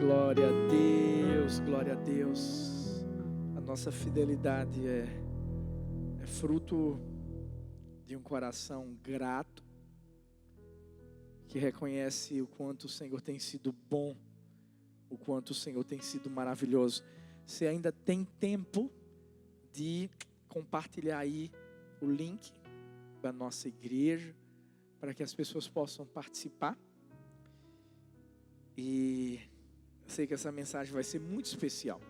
Glória a Deus, glória a Deus. A nossa fidelidade é fruto de um coração grato, que reconhece o quanto o Senhor tem sido bom, o quanto o Senhor tem sido maravilhoso. Você ainda tem tempo de compartilhar aí o link da nossa igreja, para que as pessoas possam participar. E eu sei que essa mensagem vai ser muito especial.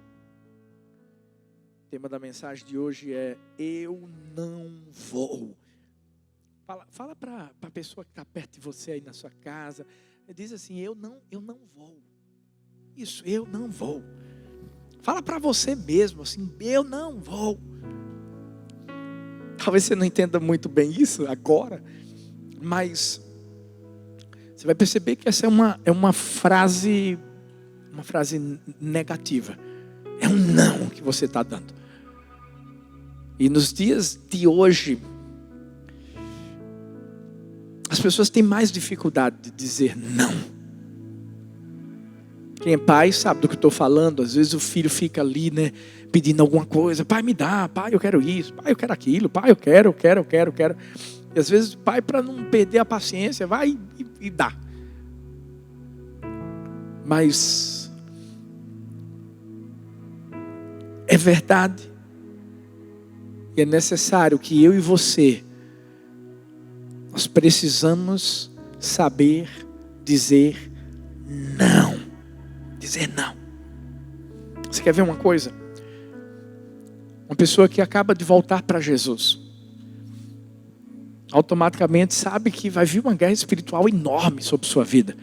O tema da mensagem de hoje é: eu não vou. Fala para a pessoa que está perto de você aí na sua casa. Diz assim: eu não vou. Isso, eu não vou. Fala para você mesmo assim: eu não vou. Talvez você não entenda muito bem isso agora, mas você vai perceber que essa é uma frase negativa. É um não que você está dando. E nos dias de hoje, as pessoas têm mais dificuldade de dizer não. Quem é pai sabe do que eu estou falando. Às vezes o filho fica ali, né, pedindo alguma coisa. Pai, me dá. Pai, eu quero isso. Pai, eu quero aquilo. Pai, eu quero. E às vezes o pai, para não perder a paciência, vai e dá. Mas é verdade. E é necessário que eu e você, nós precisamos saber dizer não. Dizer não. Você quer ver uma coisa? Uma pessoa que acaba de voltar para Jesus, automaticamente sabe que vai vir uma guerra espiritual enorme sobre sua vida.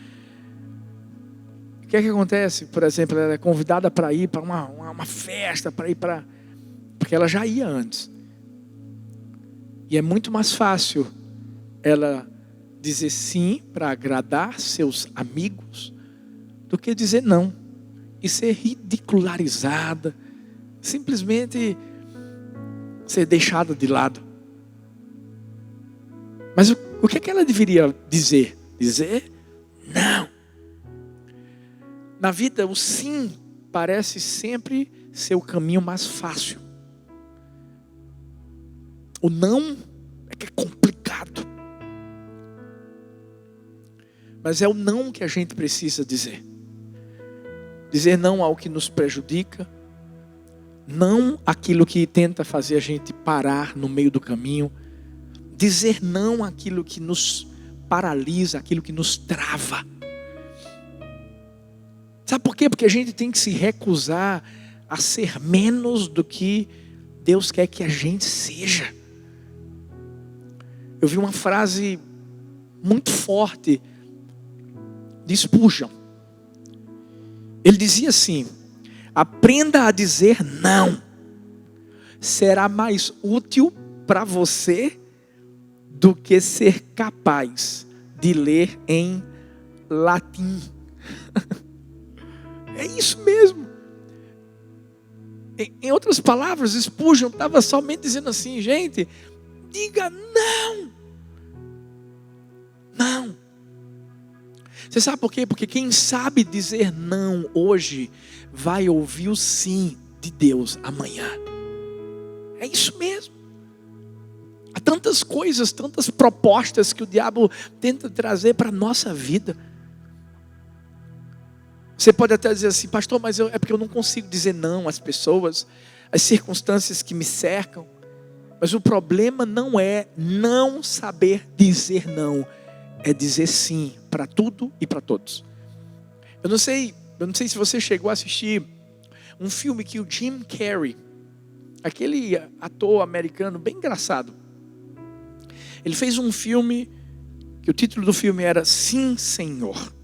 O que é que acontece? Por exemplo, ela é convidada para ir para uma festa, porque ela já ia antes. E é muito mais fácil ela dizer sim para agradar seus amigos do que dizer não e ser ridicularizada, simplesmente ser deixada de lado. Mas o que é que ela deveria dizer? Dizer não. Na vida, o sim parece sempre ser o caminho mais fácil. O não é que é complicado. Mas é o não que a gente precisa dizer. Dizer não ao que nos prejudica, não àquilo que tenta fazer a gente parar no meio do caminho, dizer não àquilo que nos paralisa, aquilo que nos trava. Sabe por quê? Porque a gente tem que se recusar a ser menos do que Deus quer que a gente seja. Eu vi uma frase muito forte de Spurgeon. Ele dizia assim: aprenda a dizer não. Será mais útil para você do que ser capaz de ler em latim. É isso mesmo. Em outras palavras, Spurgeon estava somente dizendo assim: gente, diga não. Não. Você sabe por quê? Porque quem sabe dizer não hoje vai ouvir o sim de Deus amanhã. É isso mesmo. Há tantas coisas, tantas propostas que o diabo tenta trazer para a nossa vida. Você pode até dizer assim: pastor, mas é porque eu não consigo dizer não às pessoas, às circunstâncias que me cercam. Mas o problema não é não saber dizer não, é dizer sim para tudo e para todos. Eu não sei se você chegou a assistir um filme que o Jim Carrey, aquele ator americano bem engraçado, ele fez um filme que o título do filme era Sim, Senhor.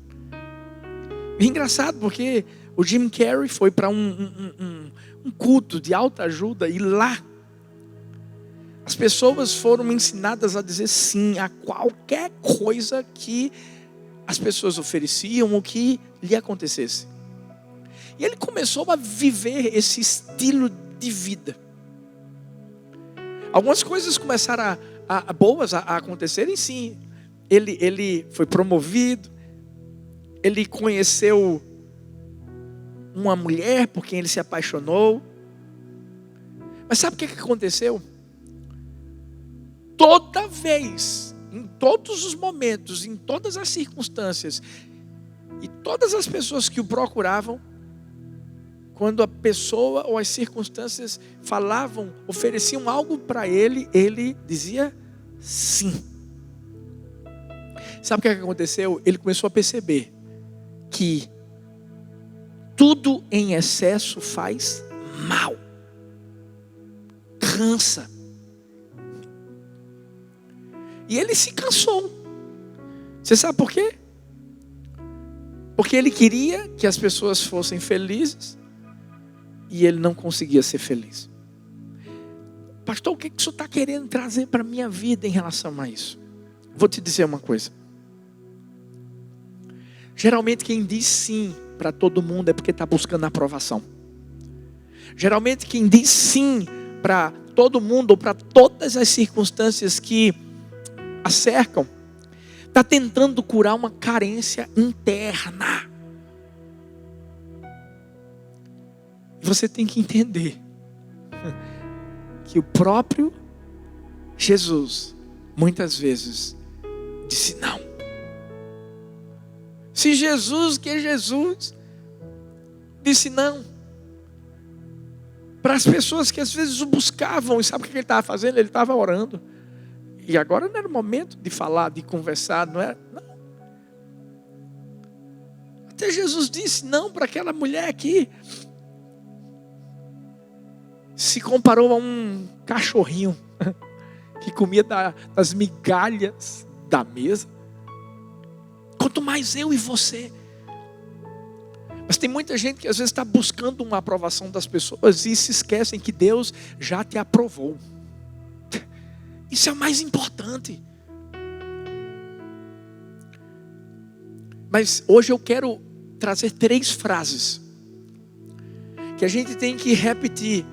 E é engraçado porque o Jim Carrey foi para um culto de alta ajuda, e lá as pessoas foram ensinadas a dizer sim a qualquer coisa que as pessoas ofereciam ou que lhe acontecesse. E ele começou a viver esse estilo de vida. Algumas coisas começaram boas a acontecerem, sim. Ele foi promovido, ele conheceu uma mulher por quem ele se apaixonou. Mas sabe o que aconteceu? Toda vez, em todos os momentos, em todas as circunstâncias, e todas as pessoas que o procuravam, quando a pessoa ou as circunstâncias falavam, ofereciam algo para ele, ele dizia sim. Sabe o que aconteceu? Ele começou a perceber que tudo em excesso faz mal, cansa. E ele se cansou. Você sabe por quê? Porque ele queria que as pessoas fossem felizes e ele não conseguia ser feliz. Pastor, o que o senhor está querendo trazer para a minha vida em relação a isso? Vou te dizer uma coisa. Geralmente quem diz sim para todo mundo é porque está buscando aprovação. Geralmente quem diz sim para todo mundo ou para todas as circunstâncias que a cercam, está tentando curar uma carência interna. Você tem que entender que o próprio Jesus muitas vezes disse não. Se Jesus, que é Jesus, disse não para as pessoas que às vezes o buscavam, e sabe o que ele estava fazendo? Ele estava orando. E agora não era o momento de falar, de conversar, não era? Não. Até Jesus disse não para aquela mulher que se comparou a um cachorrinho que comia das migalhas da mesa. Quanto mais eu e você. Mas tem muita gente que às vezes está buscando uma aprovação das pessoas e se esquecem que Deus já te aprovou. Isso é o mais importante. Mas hoje eu quero trazer 3 frases que a gente tem que repetir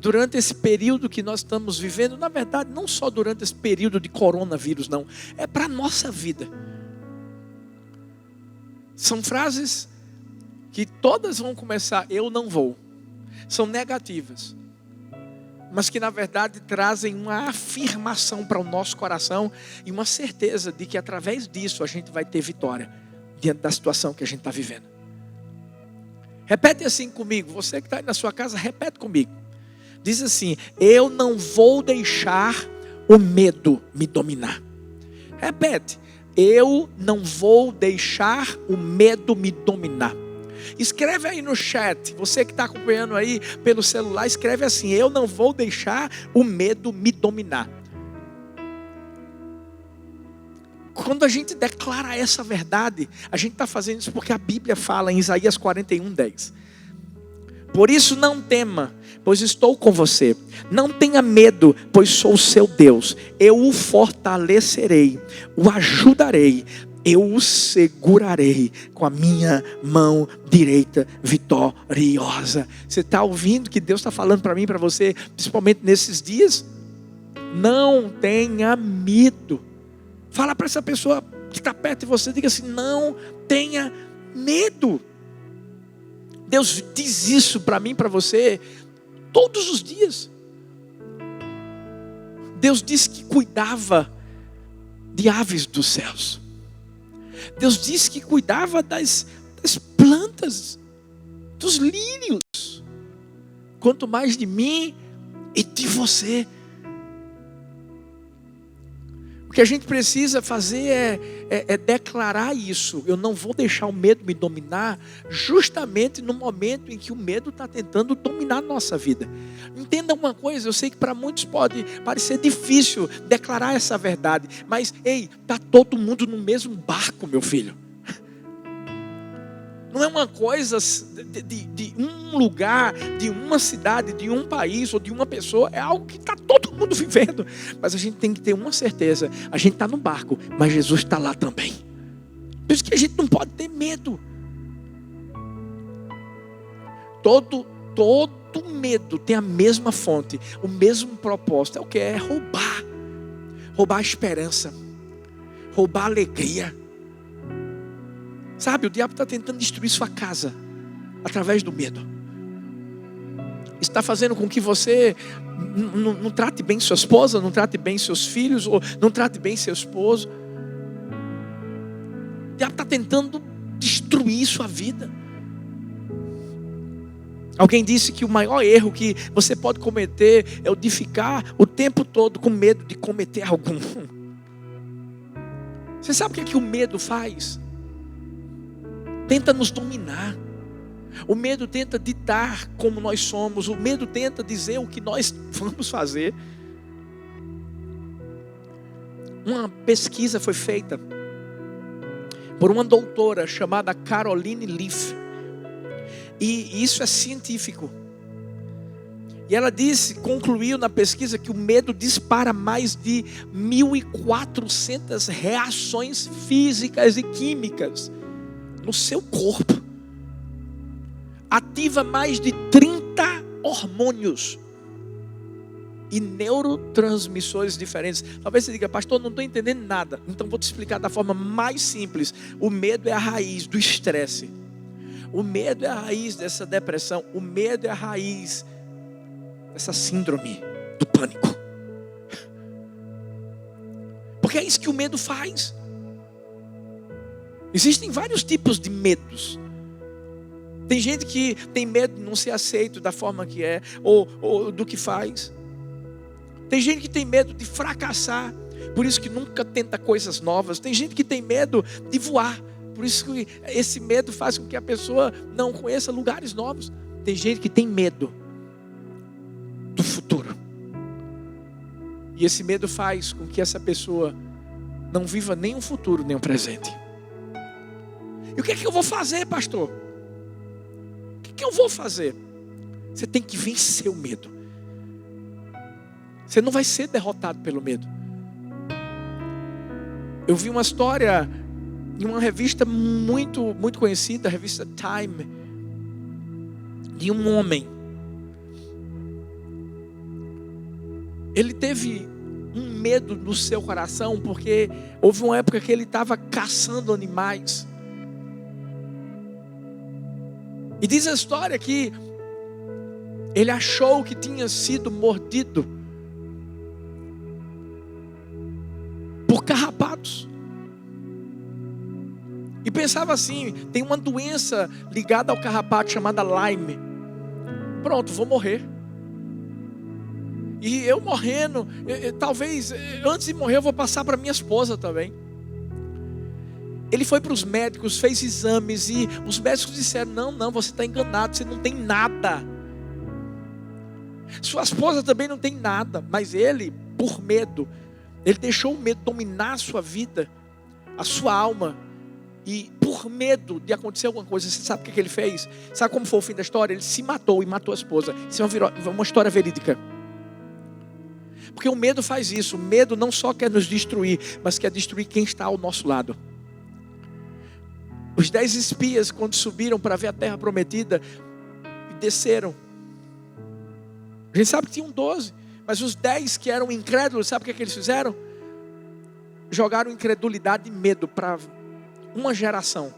durante esse período que nós estamos vivendo. Na verdade, não só durante esse período de coronavírus, não. É para a nossa vida. São frases que todas vão começar, eu não vou. São negativas. Mas que na verdade trazem uma afirmação para o nosso coração e uma certeza de que através disso a gente vai ter vitória diante da situação que a gente está vivendo. Repete assim comigo, você que está aí na sua casa, repete comigo. Diz assim: eu não vou deixar o medo me dominar. Repete: eu não vou deixar o medo me dominar. Escreve aí no chat, você que está acompanhando aí pelo celular, escreve assim: eu não vou deixar o medo me dominar. Quando a gente declara essa verdade, a gente está fazendo isso porque a Bíblia fala em Isaías 41:10. Por isso não tema, pois estou com você. Não tenha medo, pois sou o seu Deus. Eu o fortalecerei, o ajudarei. Eu o segurarei com a minha mão direita vitoriosa. Você está ouvindo que Deus está falando para mim e para você, principalmente nesses dias? Não tenha medo. Fala para essa pessoa que está perto de você, diga assim: não tenha medo. Deus diz isso para mim e para você todos os dias. Deus disse que cuidava de aves dos céus. Deus disse que cuidava das plantas, dos lírios. Quanto mais de mim e de você. O que a gente precisa fazer é declarar isso. Eu não vou deixar o medo me dominar, justamente no momento em que o medo está tentando dominar a nossa vida. Entenda uma coisa, eu sei que para muitos pode parecer difícil declarar essa verdade, mas ei, está todo mundo no mesmo barco, meu filho. Não é uma coisa de um lugar, de uma cidade, de um país ou de uma pessoa. É algo que está todo mundo vivendo. Mas a gente tem que ter uma certeza. A gente está no barco, mas Jesus está lá também. Por isso que a gente não pode ter medo. Todo medo tem a mesma fonte, o mesmo propósito. É o que? É roubar. Roubar a esperança. Roubar a alegria. Sabe, o diabo está tentando destruir sua casa. através do medo. Está fazendo com que você não trate bem sua esposa, não trate bem seus filhos, ou não trate bem seu esposo. O diabo está tentando destruir sua vida. Alguém disse que o maior erro que você pode cometer é o de ficar o tempo todo com medo de cometer algum. Você sabe o que é que o medo faz? Tenta nos dominar. O medo tenta ditar como nós somos. O medo tenta dizer o que nós vamos fazer. Uma pesquisa foi feita por uma doutora chamada Caroline Leaf. E isso é científico. E ela concluiu na pesquisa que o medo dispara mais de 1.400 reações físicas e químicas no seu corpo. Ativa mais de 30 hormônios e neurotransmissores diferentes. Talvez você diga, pastor, não estou entendendo nada. Então vou te explicar da forma mais simples. O medo é a raiz do estresse. O medo é a raiz dessa depressão. O medo é a raiz dessa síndrome do pânico. Porque é isso que o medo faz. Existem vários tipos de medos. Tem gente que tem medo de não ser aceito da forma que é, ou do que faz. Tem gente que tem medo de fracassar, por isso que nunca tenta coisas novas. Tem gente que tem medo de voar, por isso que esse medo faz com que a pessoa não conheça lugares novos. Tem gente que tem medo do futuro. E esse medo faz com que essa pessoa não viva nem o futuro, nem o presente. E o que é que eu vou fazer, pastor? O que eu vou fazer? Você tem que vencer o medo. Você não vai ser derrotado pelo medo. Eu vi uma história em uma revista muito conhecida, a revista Time, de um homem. Ele teve um medo no seu coração, porque houve uma época que ele estava caçando animais. E diz a história que ele achou que tinha sido mordido por carrapatos. E pensava assim, tem uma doença ligada ao carrapato chamada Lyme. Pronto, vou morrer. E eu morrendo, talvez antes de morrer eu vou passar para minha esposa também. Ele foi para os médicos, fez exames e os médicos disseram, não, você está enganado, você não tem nada. Sua esposa também não tem nada. Mas ele, por medo, ele deixou o medo dominar a sua vida, a sua alma. E por medo de acontecer alguma coisa, você sabe o que ele fez? Sabe como foi o fim da história? Ele se matou e matou a esposa. Isso é uma história verídica. Porque o medo faz isso. O medo não só quer nos destruir, mas quer destruir quem está ao nosso lado. Os 10 espias, quando subiram para ver a terra prometida, desceram. A gente sabe que tinham 12, mas os 10 que eram incrédulos, sabe o que eles fizeram? Jogaram incredulidade e medo para uma geração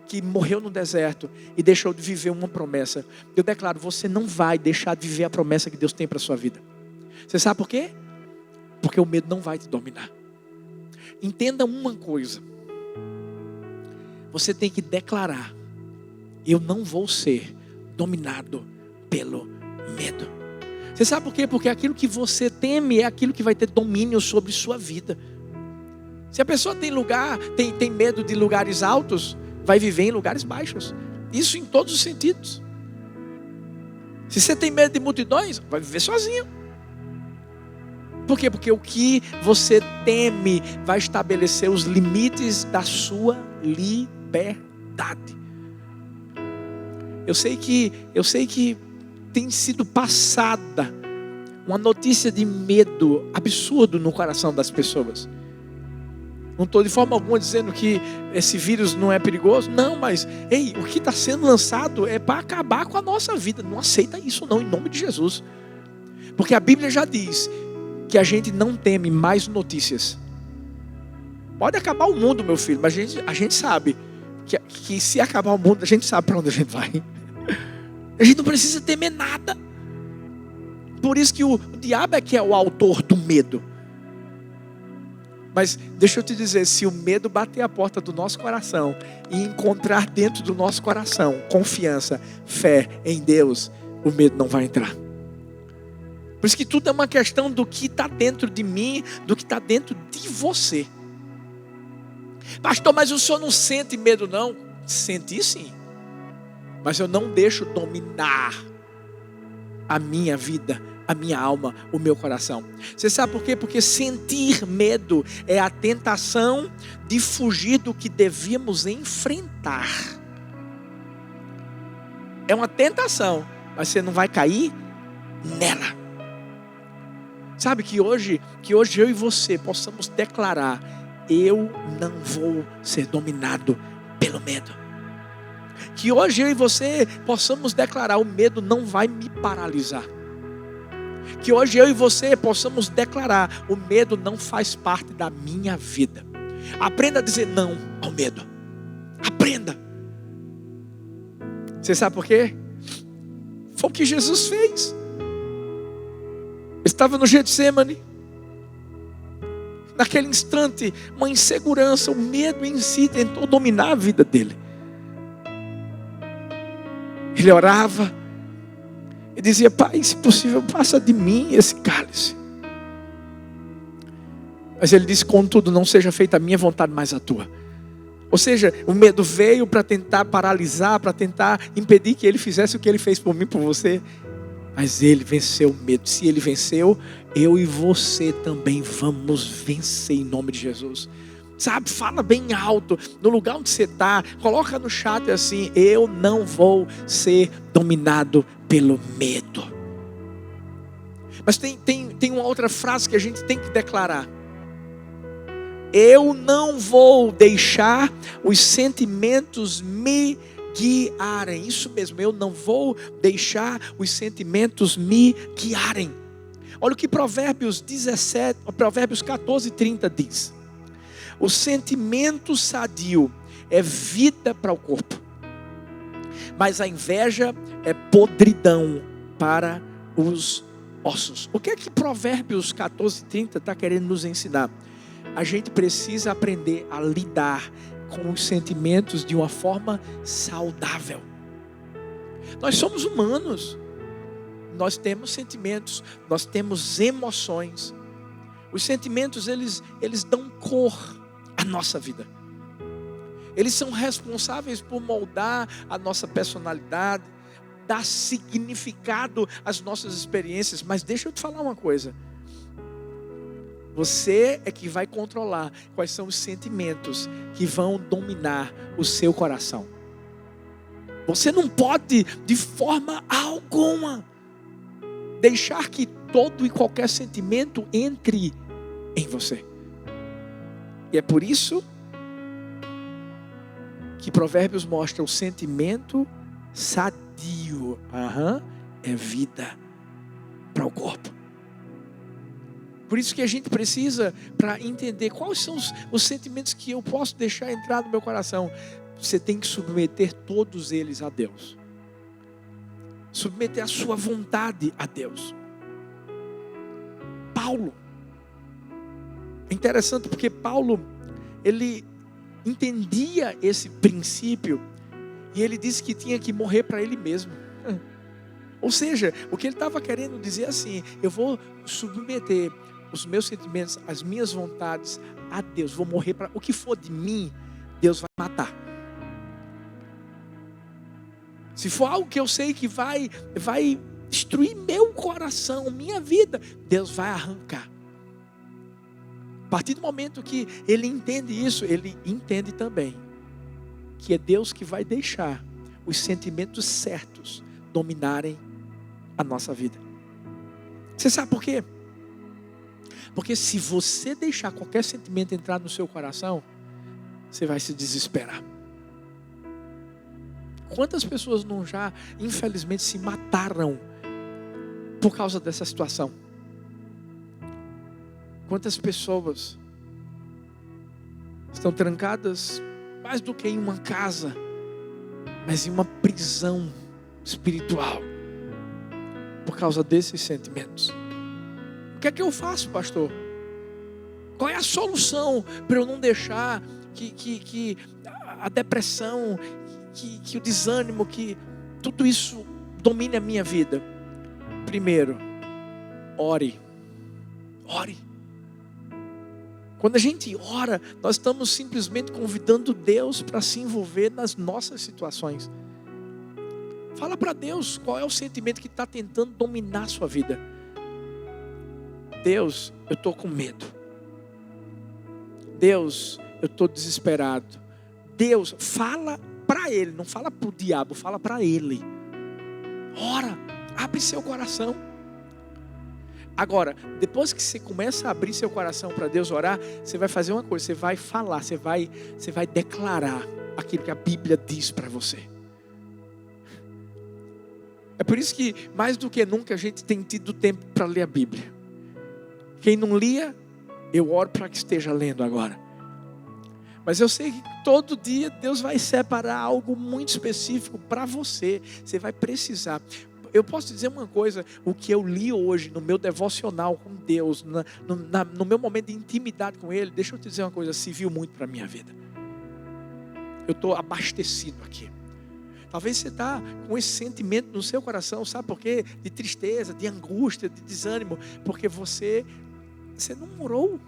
que morreu no deserto e deixou de viver uma promessa. Eu declaro, você não vai deixar de viver a promessa que Deus tem para a sua vida. Você sabe por quê? Porque o medo não vai te dominar. Entenda uma coisa. Você tem que declarar: eu não vou ser dominado pelo medo. Você sabe por quê? Porque aquilo que você teme é aquilo que vai ter domínio sobre sua vida. Se a pessoa tem medo de lugares altos, vai viver em lugares baixos. Isso em todos os sentidos. Se você tem medo de multidões, vai viver sozinho. Por quê? Porque o que você teme vai estabelecer os limites da sua liberdade. Eu sei que tem sido passada uma notícia de medo absurdo no coração das pessoas. Não estou de forma alguma dizendo que esse vírus não é perigoso. Não, mas o que está sendo lançado é para acabar com a nossa vida. Não aceita isso não, em nome de Jesus. Porque a Bíblia já diz que a gente não teme mais notícias. Pode acabar o mundo, meu filho, mas a gente sabe que se acabar o mundo, a gente sabe para onde a gente vai. A gente não precisa temer nada. Por isso que o diabo é que é o autor do medo. Mas deixa eu te dizer, se o medo bater a porta do nosso coração e encontrar dentro do nosso coração confiança, fé em Deus, o medo não vai entrar. Por isso que tudo é uma questão do que está dentro de mim, do que está dentro de você. Pastor, mas o senhor não sente medo não? Senti sim. Mas eu não deixo dominar a minha vida, a minha alma, o meu coração. Você sabe por quê? Porque sentir medo é a tentação de fugir do que devíamos enfrentar. É uma tentação, mas você não vai cair nela. Sabe que hoje eu e você possamos declarar: eu não vou ser dominado pelo medo. Que hoje eu e você possamos declarar: o medo não vai me paralisar. Que hoje eu e você possamos declarar: o medo não faz parte da minha vida. Aprenda a dizer não ao medo. Aprenda. Você sabe por quê? Foi o que Jesus fez. Estava no Getsemane. Naquele instante, uma insegurança, o medo em si tentou dominar a vida dele. Ele orava e dizia: Pai, se possível, passa de mim esse cálice. Mas ele disse: contudo, não seja feita a minha vontade, mas a tua. Ou seja, o medo veio para tentar paralisar, para tentar impedir que ele fizesse o que ele fez por mim, por você. Mas ele venceu o medo. Se ele venceu, eu e você também vamos vencer em nome de Jesus. Sabe, fala bem alto, no lugar onde você está, coloca no chat assim: eu não vou ser dominado pelo medo. Mas tem uma outra frase que a gente tem que declarar: eu não vou deixar os sentimentos me guiarem. Isso mesmo, eu não vou deixar os sentimentos me guiarem. Olha o que Provérbios 14:30 diz: o sentimento sadio é vida para o corpo, mas a inveja é podridão para os ossos. O que é que Provérbios 14:30 está querendo nos ensinar? A gente precisa aprender a lidar com os sentimentos de uma forma saudável. Nós somos humanos. Nós temos sentimentos, nós temos emoções. Os sentimentos, eles dão cor à nossa vida. Eles são responsáveis por moldar a nossa personalidade, dar significado às nossas experiências. Mas deixa eu te falar uma coisa. Você é que vai controlar quais são os sentimentos que vão dominar o seu coração. Você não pode, de forma alguma, deixar que todo e qualquer sentimento entre em você. E é por isso que Provérbios mostra: o sentimento sadio é vida para o corpo. Por isso que a gente precisa, para entender quais são os sentimentos que eu posso deixar entrar no meu coração, você tem que submeter todos eles a Deus. Submeter a sua vontade a Deus. Paulo, é interessante porque Paulo, ele entendia esse princípio e ele disse que tinha que morrer para ele mesmo. Ou seja, o que ele estava querendo dizer assim: eu vou submeter os meus sentimentos, as minhas vontades a Deus, vou morrer para o que for de mim, Deus vai matar. Se for algo que eu sei que vai destruir meu coração, minha vida, Deus vai arrancar. A partir do momento que ele entende isso, ele entende também que é Deus que vai deixar os sentimentos certos dominarem a nossa vida. Você sabe por quê? Porque se você deixar qualquer sentimento entrar no seu coração, você vai se desesperar. Quantas pessoas não já, infelizmente, se mataram por causa dessa situação? Quantas pessoas estão trancadas mais do que em uma casa, mas em uma prisão espiritual por causa desses sentimentos. O que é que eu faço, pastor? Qual é a solução para eu não deixar que a depressão, que o desânimo, que tudo isso domine a minha vida? Primeiro, ore. Ore. Quando a gente ora, nós estamos simplesmente convidando Deus para se envolver nas nossas situações. Fala para Deus qual é o sentimento que está tentando dominar a sua vida. Deus, eu estou com medo. Deus, eu estou desesperado. Deus, fala para Ele, não fala para o diabo, fala para Ele. Ora, abre seu coração. Agora, depois que você começa a abrir seu coração para Deus orar, você vai fazer uma coisa, você vai falar, você vai declarar aquilo que a Bíblia diz para você. É por isso que, mais do que nunca, a gente tem tido tempo para ler a Bíblia. Quem não lia, eu oro para que esteja lendo agora. Mas eu sei que todo dia Deus vai separar algo muito específico para você. Você vai precisar. Eu posso dizer uma coisa, o que eu li hoje no meu devocional com Deus, no meu momento de intimidade com Ele, deixa eu te dizer uma coisa, serviu muito para a minha vida. Eu estou abastecido aqui. Talvez você está com esse sentimento no seu coração, sabe por quê? De tristeza, de angústia, de desânimo, porque você não orou.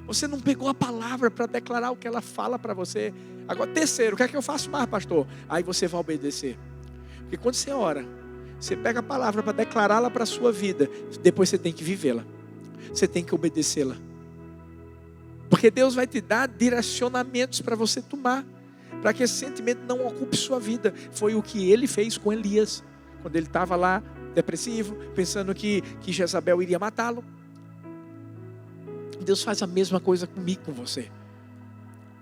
Você não pegou a palavra para declarar o que ela fala para você. Agora, terceiro, o que é que eu faço mais, pastor? Aí você vai obedecer. Porque quando você ora, você pega a palavra para declará-la para a sua vida. Depois você tem que vivê-la. Você tem que obedecê-la. Porque Deus vai te dar direcionamentos para você tomar. Para que esse sentimento não ocupe sua vida. Foi o que Ele fez com Elias. Quando ele estava lá, depressivo, pensando que Jezabel iria matá-lo. Deus faz a mesma coisa comigo, com você.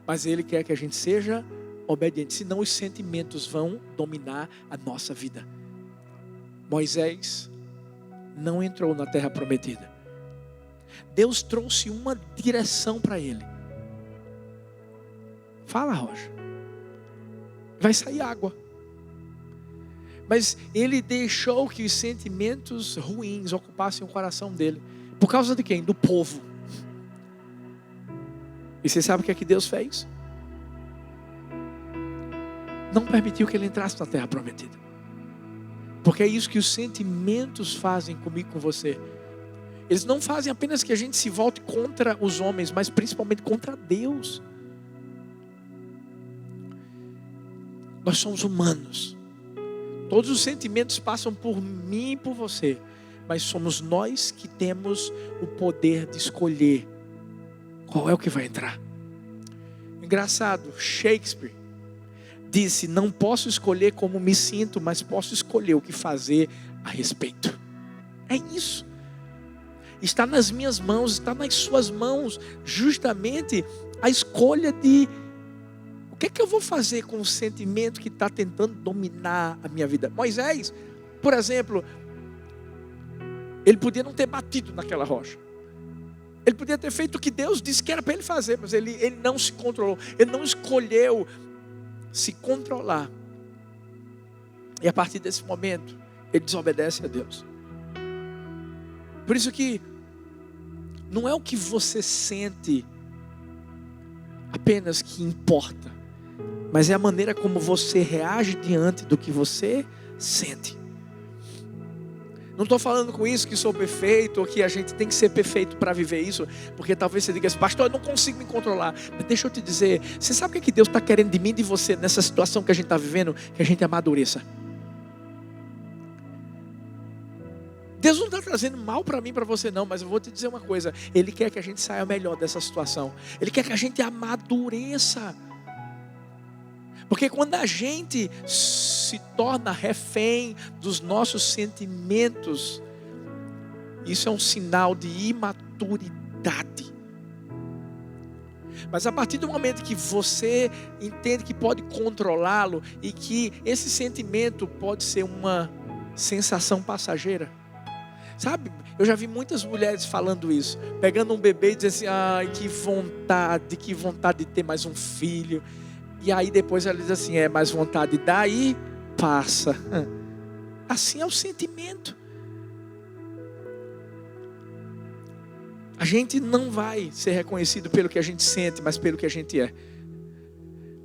Mas Ele quer que a gente seja obediente. Senão os sentimentos vão dominar a nossa vida. Moisés não entrou na terra prometida. Deus trouxe uma direção para ele. Fala, Rocha. Vai sair água. Mas ele deixou que os sentimentos ruins ocupassem o coração dele. Por causa de quem? Do povo. E você sabe o que é que Deus fez? Não permitiu que ele entrasse na terra prometida. Porque é isso que os sentimentos fazem comigo, com você. Eles não fazem apenas que a gente se volte contra os homens, mas principalmente contra Deus. Nós somos humanos. Todos os sentimentos passam por mim e por você. Mas somos nós que temos o poder de escolher qual é o que vai entrar. Engraçado, Shakespeare disse: não posso escolher como me sinto, mas posso escolher o que fazer a respeito. É isso. Está nas minhas mãos, está nas suas mãos, justamente a escolha de o que é que eu vou fazer com o sentimento que está tentando dominar a minha vida. Moisés, por exemplo, ele podia não ter batido naquela rocha. Ele podia ter feito o que Deus disse que era para ele fazer, mas ele não se controlou. Ele não escolheu se controlar. E a partir desse momento, ele desobedece a Deus. Por isso que não é o que você sente apenas que importa, mas é a maneira como você reage diante do que você sente. Não estou falando com isso que sou perfeito, ou que a gente tem que ser perfeito para viver isso, porque talvez você diga assim: pastor, eu não consigo me controlar. Mas deixa eu te dizer, você sabe o que Deus está querendo de mim e de você nessa situação que a gente está vivendo? Que a gente amadureça. Deus não está trazendo mal para mim, para você não, mas eu vou te dizer uma coisa: Ele quer que a gente saia melhor dessa situação. Ele quer que a gente amadureça. Porque quando a gente se torna refém dos nossos sentimentos, isso é um sinal de imaturidade. Mas a partir do momento que você entende que pode controlá-lo e que esse sentimento pode ser uma sensação passageira. Sabe, eu já vi muitas mulheres falando isso, pegando um bebê e dizendo assim: ai, que vontade de ter mais um filho. E aí depois ela diz assim: é mais vontade daí passa. Assim é o sentimento. A gente não vai ser reconhecido pelo que a gente sente, mas pelo que a gente é.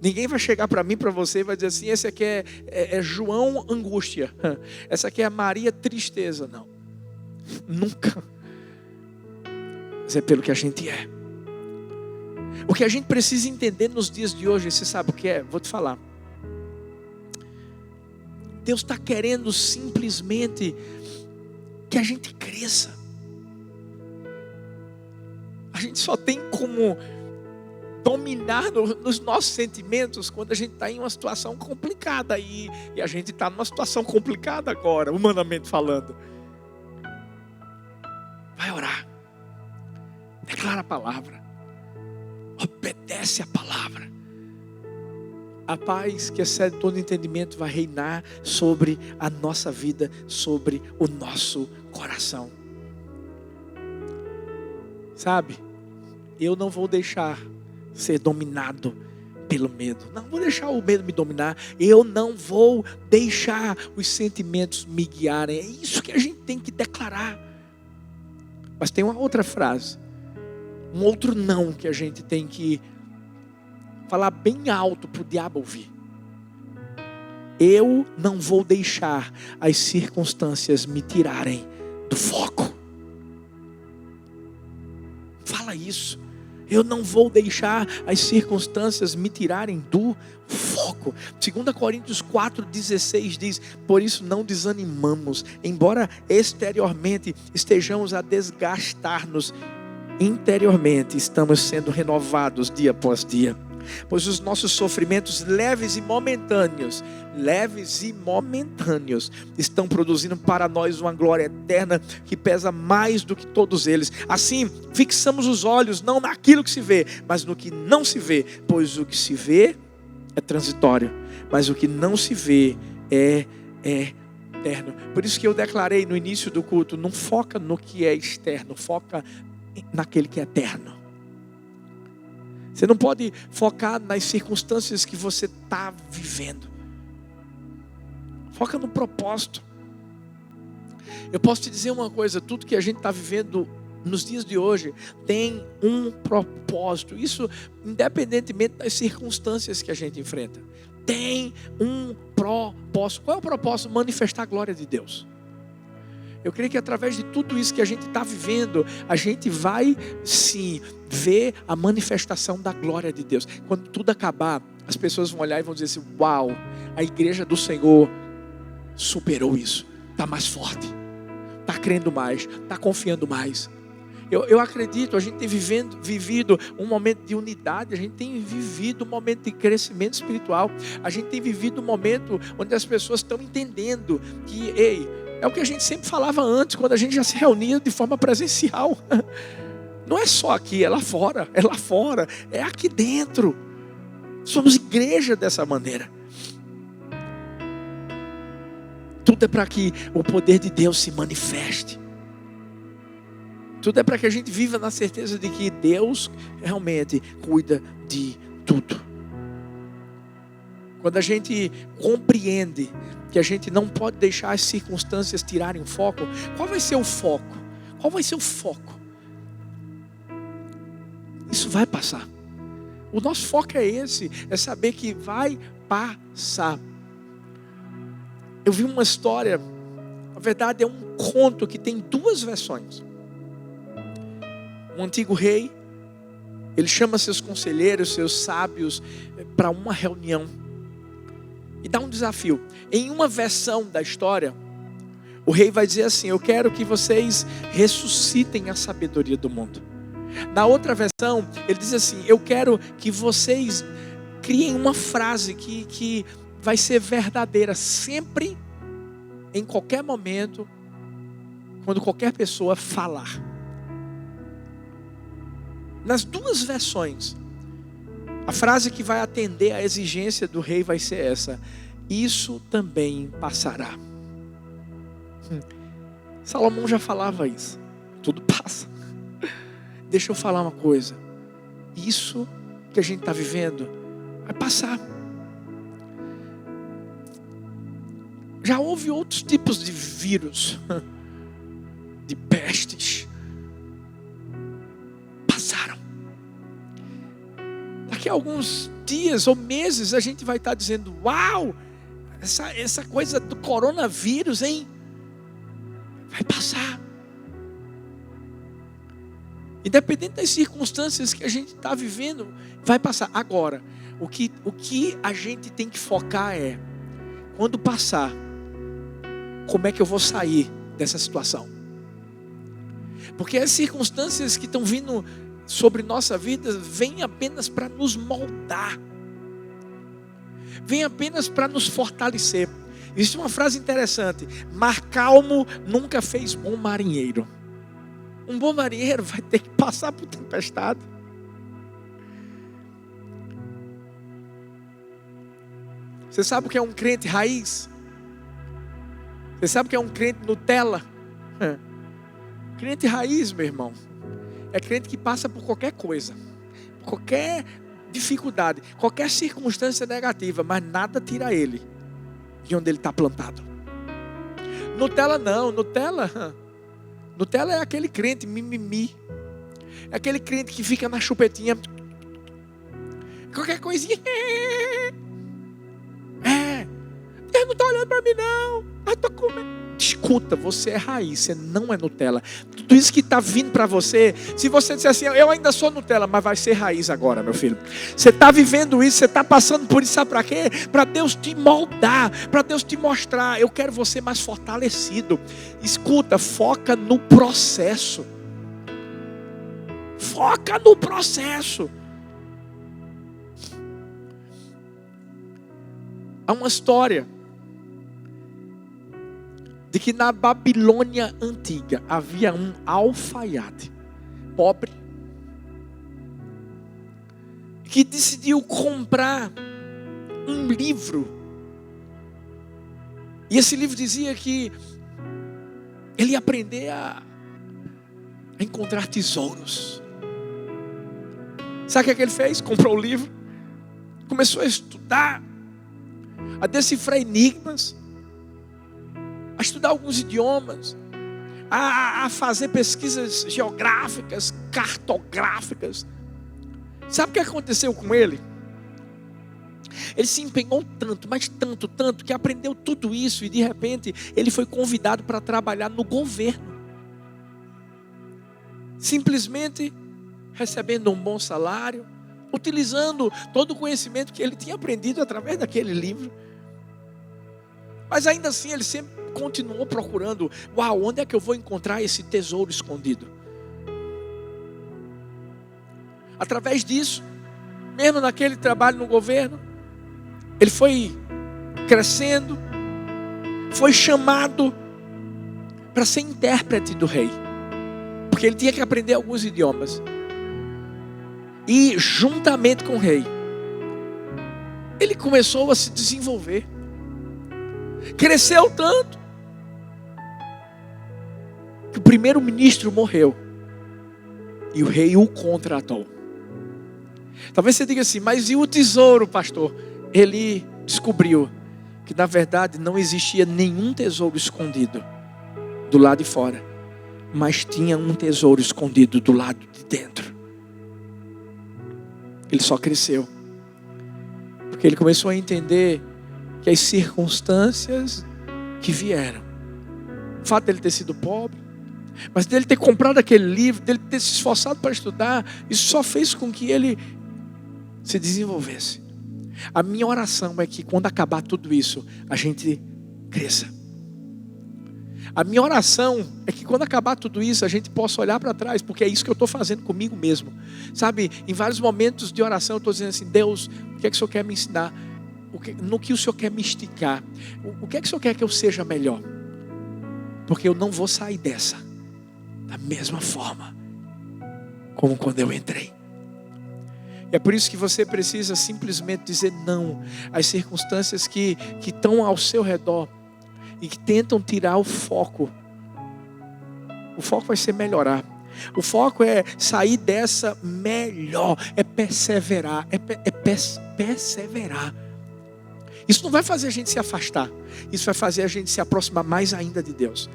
Ninguém vai chegar para mim, para você, e vai dizer assim: esse aqui é João angústia, essa aqui é Maria tristeza. Não, nunca. Mas é pelo que a gente é. O que a gente precisa entender nos dias de hoje, você sabe o que é? Vou te falar. Deus está querendo simplesmente que a gente cresça. A gente só tem como dominar nos nossos sentimentos quando a gente está em uma situação complicada. E a gente está numa situação complicada agora, humanamente falando. Vai orar. Declara a palavra. Obedece a palavra. A paz que excede todo entendimento vai reinar sobre a nossa vida, sobre o nosso coração. Sabe? Eu não vou deixar ser dominado pelo medo. Não vou deixar o medo me dominar. Eu não vou deixar os sentimentos me guiarem. É isso que a gente tem que declarar. Mas tem uma outra frase. Um outro não que a gente tem que falar bem alto para o diabo ouvir. Eu não vou deixar as circunstâncias me tirarem do foco. Fala isso. Eu não vou deixar as circunstâncias me tirarem do foco. 2 Coríntios 4,16 diz: por isso não desanimamos, embora exteriormente estejamos a desgastar-nos, interiormente estamos sendo renovados dia após dia. Pois os nossos sofrimentos leves e momentâneos, estão produzindo para nós uma glória eterna que pesa mais do que todos eles. Assim, fixamos os olhos não naquilo que se vê, mas no que não se vê. Pois o que se vê é transitório, mas o que não se vê é eterno. Por isso que eu declarei no início do culto: não foca no que é externo, foca naquele que é eterno. Você não pode focar nas circunstâncias que você está vivendo. Foca no propósito. Eu posso te dizer uma coisa: tudo que a gente está vivendo nos dias de hoje tem um propósito. Isso independentemente das circunstâncias que a gente enfrenta. Tem um propósito. Qual é o propósito? Manifestar a glória de Deus. Eu creio que através de tudo isso que a gente está vivendo, a gente vai sim ver a manifestação da glória de Deus. Quando tudo acabar, as pessoas vão olhar e vão dizer assim: uau, a igreja do Senhor superou isso, está mais forte, está crendo mais, está confiando mais. Eu acredito, a gente tem vivido um momento de unidade, a gente tem vivido um momento de crescimento espiritual, a gente tem vivido um momento onde as pessoas estão entendendo que, é o que a gente sempre falava antes, quando a gente já se reunia de forma presencial. Não é só aqui, é lá fora, é aqui dentro. Somos igreja dessa maneira. Tudo é para que o poder de Deus se manifeste. Tudo é para que a gente viva na certeza de que Deus realmente cuida de tudo. Quando a gente compreende que a gente não pode deixar as circunstâncias tirarem o foco, qual vai ser o foco? Qual vai ser o foco? Isso vai passar. O nosso foco é esse, é saber que vai passar. Eu vi uma história, na verdade é um conto que tem duas versões. Um antigo rei, ele chama seus conselheiros, seus sábios para uma reunião e dá um desafio. Em uma versão da história, o rei vai dizer assim: eu quero que vocês ressuscitem a sabedoria do mundo. Na outra versão, ele diz assim: eu quero que vocês criem uma frase que vai ser verdadeira sempre, em qualquer momento, quando qualquer pessoa falar. Nas duas versões, a frase que vai atender à exigência do rei vai ser essa: isso também passará. Salomão já falava isso. Tudo passa. Deixa eu falar uma coisa: isso que a gente está vivendo vai passar. Já houve outros tipos de vírus, de pestes. Passaram. Daqui a alguns dias ou meses a gente vai estar dizendo: uau, essa coisa do coronavírus, hein? Vai passar. Independente das circunstâncias que a gente está vivendo, vai passar. Agora, o que a gente tem que focar é: quando passar, como é que eu vou sair dessa situação? Porque as circunstâncias que estão vindo sobre nossa vida vêm apenas para nos moldar, vêm apenas para nos fortalecer. Existe uma frase interessante: mar calmo nunca fez bom marinheiro. Um bom marinheiro vai ter que passar por tempestade. Você sabe o que é um crente raiz? Você sabe o que é um crente Nutella? Crente raiz, meu irmão, é crente que passa por qualquer coisa, qualquer dificuldade, qualquer circunstância negativa, mas nada tira ele de onde ele está plantado. Nutella não, Nutella é aquele crente mimimi, é aquele crente que fica na chupetinha, qualquer coisinha, Deus não está olhando para mim não, eu estou comendo. Escuta, você é raiz, você não é Nutella. Tudo isso que está vindo para você, se você disser assim: eu ainda sou Nutella, mas vai ser raiz agora, meu filho. Você está vivendo isso, você está passando por isso, sabe para quê? Para Deus te moldar, para Deus te mostrar: eu quero você mais fortalecido. Escuta, foca no processo. Foca no processo. Há uma história de que na Babilônia antiga havia um alfaiate pobre que decidiu comprar um livro. E esse livro dizia que ele ia aprender a encontrar tesouros. Sabe o que ele fez? Comprou o livro, começou a estudar, a decifrar enigmas, a estudar alguns idiomas, a fazer pesquisas geográficas, cartográficas. Sabe o que aconteceu com ele? Ele se empenhou tanto, mas tanto, que aprendeu tudo isso e de repente ele foi convidado para trabalhar no governo. Simplesmente recebendo um bom salário, utilizando todo o conhecimento que ele tinha aprendido através daquele livro. Mas ainda assim ele sempre continuou procurando: uau, onde é que eu vou encontrar esse tesouro escondido? Através disso, mesmo naquele trabalho no governo, ele foi crescendo, foi chamado para ser intérprete do rei, porque ele tinha que aprender alguns idiomas. E juntamente com o rei, ele começou a se desenvolver. Cresceu tanto que o primeiro-ministro morreu e o rei o contratou. Talvez você diga assim: mas e o tesouro, pastor? Ele descobriu que na verdade não existia nenhum tesouro escondido do lado de fora, mas tinha um tesouro escondido do lado de dentro. Ele só cresceu porque ele começou a entender que as circunstâncias que vieram, o fato dele ter sido pobre, mas dele ter comprado aquele livro, dele ter se esforçado para estudar, isso só fez com que ele se desenvolvesse. A minha oração é que quando acabar tudo isso, a gente cresça. A minha oração é que quando acabar tudo isso, a gente possa olhar para trás, porque é isso que eu estou fazendo comigo mesmo. Sabe, em vários momentos de oração eu estou dizendo assim: Deus, o que é que o Senhor quer me ensinar? No que o Senhor quer me esticar? O que é que o Senhor quer que eu seja melhor? Porque eu não vou sair dessa da mesma forma como quando eu entrei. E é por isso que você precisa simplesmente dizer não às circunstâncias que estão ao seu redor e que tentam tirar o foco. O foco vai ser melhorar. O foco é sair dessa melhor, é perseverar, perseverar. Isso não vai fazer a gente se afastar. Isso vai fazer a gente se aproximar mais ainda de Deus.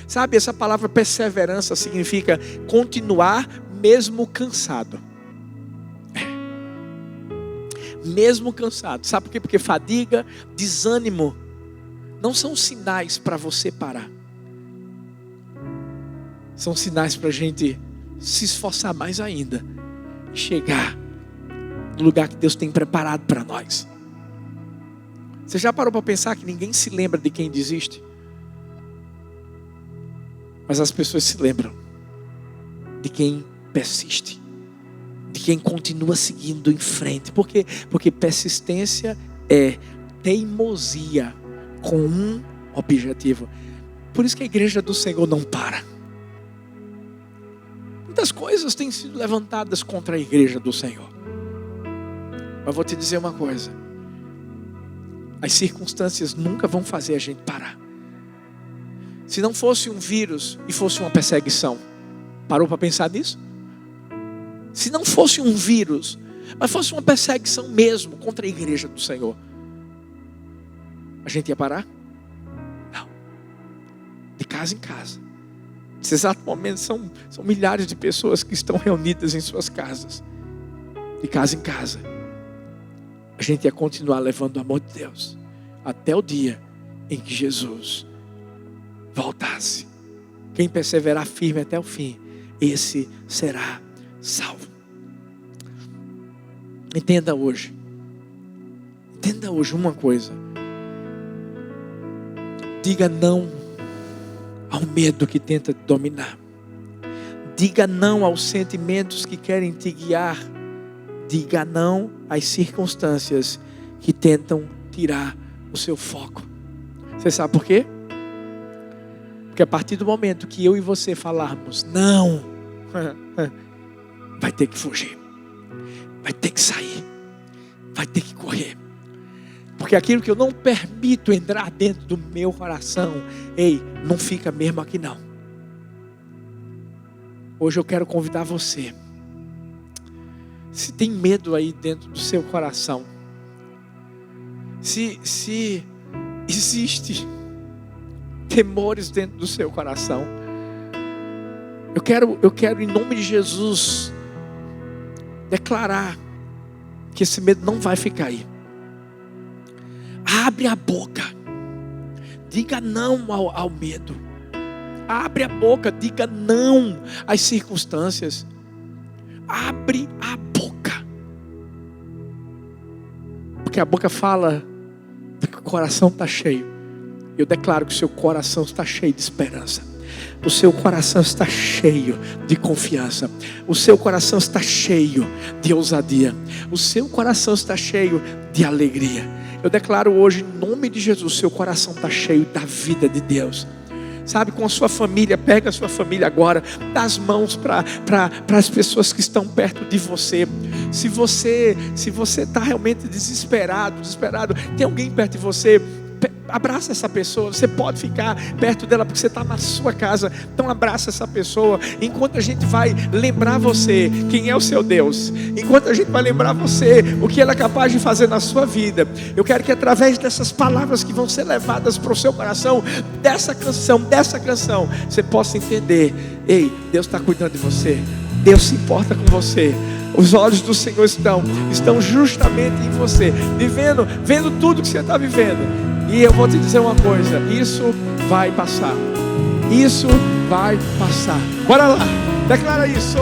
Sabe, essa palavra perseverança significa continuar mesmo cansado. Mesmo cansado. Sabe por quê? Porque fadiga, desânimo não são sinais para você parar. São sinais para a gente se esforçar mais ainda e chegar no lugar que Deus tem preparado para nós. Você já parou para pensar que ninguém se lembra de quem desiste? Mas as pessoas se lembram de quem persiste, de quem continua seguindo em frente. Por quê? Porque persistência é teimosia com um objetivo. Por isso que a igreja do Senhor não para. Muitas coisas têm sido levantadas contra a igreja do Senhor. Mas vou te dizer uma coisa: as circunstâncias nunca vão fazer a gente parar. Se não fosse um vírus e fosse uma perseguição, parou para pensar nisso? Se não fosse um vírus, mas fosse uma perseguição mesmo contra a igreja do Senhor, a gente ia parar? Não. De casa em casa. Nesse exato momento são milhares de pessoas que estão reunidas em suas casas. De casa em casa. A gente ia continuar levando o amor de Deus até o dia em que Jesus voltasse. Quem perseverar firme até o fim, esse será salvo. Entenda hoje uma coisa: diga não ao medo que tenta te dominar. Diga não aos sentimentos que querem te guiar. Diga não às circunstâncias que tentam tirar o seu foco. Você sabe por quê? Porque a partir do momento que eu e você falarmos não, vai ter que fugir, vai ter que sair, vai ter que correr. Porque aquilo que eu não permito entrar dentro do meu coração, não fica mesmo aqui não. Hoje eu quero convidar você. Se tem medo aí dentro do seu coração, se existe temores dentro do seu coração, eu quero em nome de Jesus declarar que esse medo não vai ficar aí. Abre a boca, diga não ao medo. Abre a boca, diga não às circunstâncias. Abre a boca, porque a boca fala de que o coração está cheio. Eu declaro que o seu coração está cheio de esperança. O seu coração está cheio de confiança. O seu coração está cheio de ousadia. O seu coração está cheio de alegria. Eu declaro hoje, em nome de Jesus, seu coração está cheio da vida de Deus. Sabe, com a sua família, pega a sua família agora, dá as mãos para as pessoas que estão perto de você. Se você está realmente desesperado, tem alguém perto de você, abraça essa pessoa. Você pode ficar perto dela porque você está na sua casa. Então abraça essa pessoa. Enquanto a gente vai lembrar você quem é o seu Deus, enquanto a gente vai lembrar você o que Ele é capaz de fazer na sua vida, eu quero que através dessas palavras que vão ser levadas para o seu coração, dessa canção, você possa entender: Deus está cuidando de você, Deus se importa com você. Os olhos do Senhor estão justamente em você, vendo tudo que você está vivendo. E eu vou te dizer uma coisa: isso vai passar. Isso vai passar. Bora lá, declara isso.